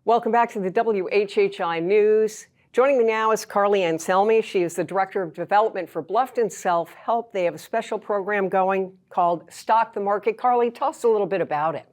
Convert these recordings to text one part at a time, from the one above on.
Welcome back to the WHHI News. Joining me now is Carli Anselmi. She is the Director of Development for Bluffton Self-Help. They have a special program going called Stock the Market. Carli, tell us a little bit about it.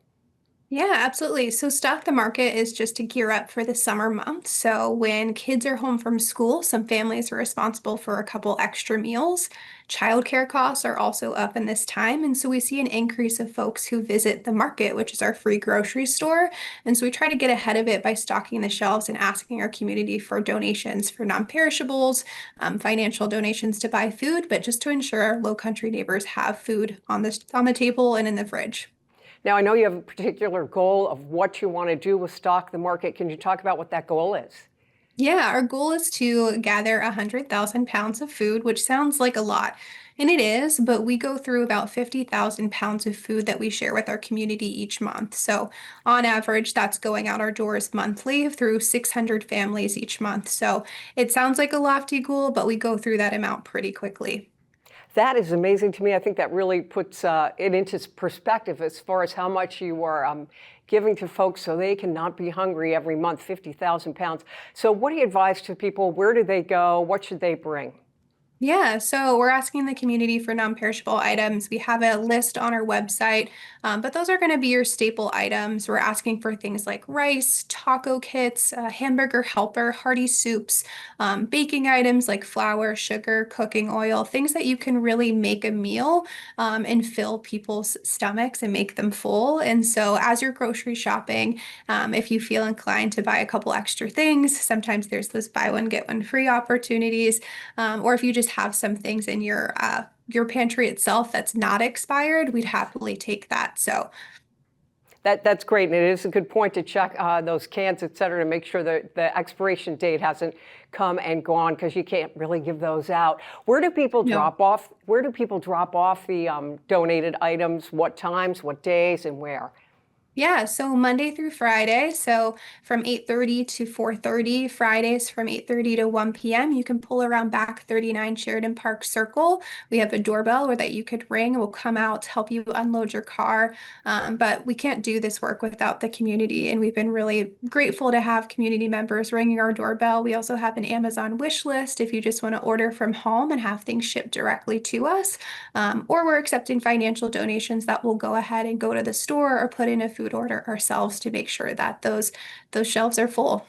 Yeah, absolutely. So Stock the Market is just to gear up for the summer months. So when kids are home from school, some families are responsible for a couple extra meals. Childcare costs are also up in this time. And so we see an increase of folks who visit the market, which is our free grocery store. And so we try to get ahead of it by stocking the shelves and asking our community for donations for non-perishables, financial donations to buy food, but just to ensure our Lowcountry neighbors have food on the table and in the fridge. Now, I know you have a particular goal of what you want to do with Stock the Market. Can you talk about what that goal is? Yeah, our goal is to gather 100,000 pounds of food, which sounds like a lot, and it is, but we go through about 50,000 pounds of food that we share with our community each month. So on average, that's going out our doors monthly through 600 families each month. So it sounds like a lofty goal, but we go through that amount pretty quickly. That is amazing to me. I think that really puts it into perspective as far as how much you are giving to folks so they can not be hungry every month, 50,000 pounds. So what do you advise to people? Where do they go? What should they bring? Yeah, so we're asking the community for non-perishable items. We have a list on our website, but those are going to be your staple items. We're asking for things like rice, taco kits, hamburger helper, hearty soups, baking items like flour, sugar, cooking oil, things that you can really make a meal and fill people's stomachs and make them full. And so as you're grocery shopping, if you feel inclined to buy a couple extra things, sometimes there's those buy one, get one free opportunities, or if you just have some things in your pantry itself that's not expired, we'd happily take that. So that's great, and it is a good point to check those cans, et cetera, to make sure that the expiration date hasn't come and gone, because you can't really give those out. Where do people drop off? Where do people drop off the donated items? What times? What days? And where? Yeah, so Monday through Friday, so from 8:30 to 4:30, Fridays from 8:30 to 1 p.m. You can pull around back 39 Sheridan Park Circle. We have a doorbell where that you could ring. We'll come out, help you unload your car. But we can't do this work without the community, and we've been really grateful to have community members ringing our doorbell. We also have an Amazon wish list if you just want to order from home and have things shipped directly to us. Or we're accepting financial donations that will go ahead and go to the store or put in a food order ourselves to make sure that those shelves are full.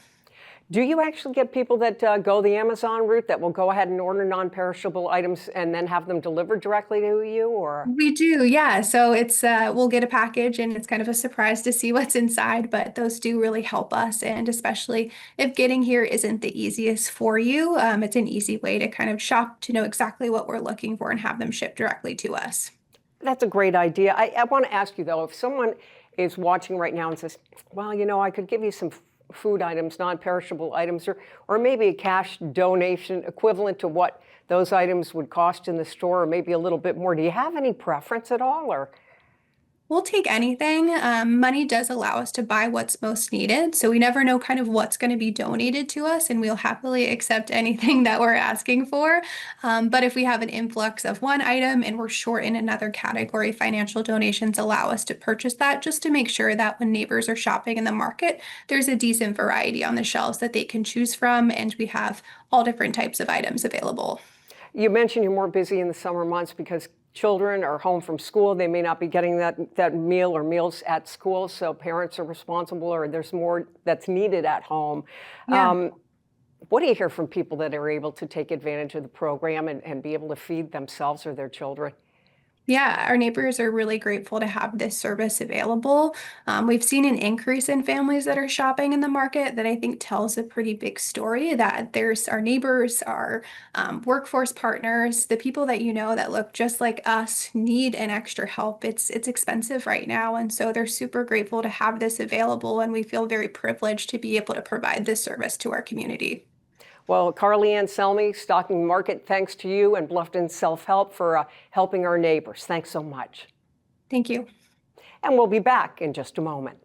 Do you actually get people that go the Amazon route that will go ahead and order non-perishable items and then have them delivered directly to you, or? We do, yeah. So it's we'll get a package and it's kind of a surprise to see what's inside, but those do really help us. And especially if getting here isn't the easiest for you, it's an easy way to kind of shop to know exactly what we're looking for and have them shipped directly to us. That's a great idea. I want to ask you, though, if someone is watching right now and says, well, you know, I could give you some food items, non-perishable items, or maybe a cash donation equivalent to what those items would cost in the store, or maybe a little bit more. Do you have any preference at all, or? We'll take anything. Money does allow us to buy what's most needed. So we never know kind of what's going to be donated to us, and we'll happily accept anything that we're asking for. But if we have an influx of one item and we're short in another category, financial donations allow us to purchase that just to make sure that when neighbors are shopping in the market, there's a decent variety on the shelves that they can choose from, and we have all different types of items available. You mentioned you're more busy in the summer months because children are home from school. They may not be getting that meal or meals at school, so parents are responsible, or there's more that's needed at home. Yeah. What do you hear from people that are able to take advantage of the program and be able to feed themselves or their children? Yeah, our neighbors are really grateful to have this service available. We've seen an increase in families that are shopping in the market that I think tells a pretty big story, that there's our neighbors, our workforce partners, the people that you know that look just like us need an extra help. It's expensive right now, and so they're super grateful to have this available, and we feel very privileged to be able to provide this service to our community. Well, Carli Anselmi, Stocking the Market, thanks to you and Bluffton Self-Help for helping our neighbors. Thanks so much. Thank you. And we'll be back in just a moment.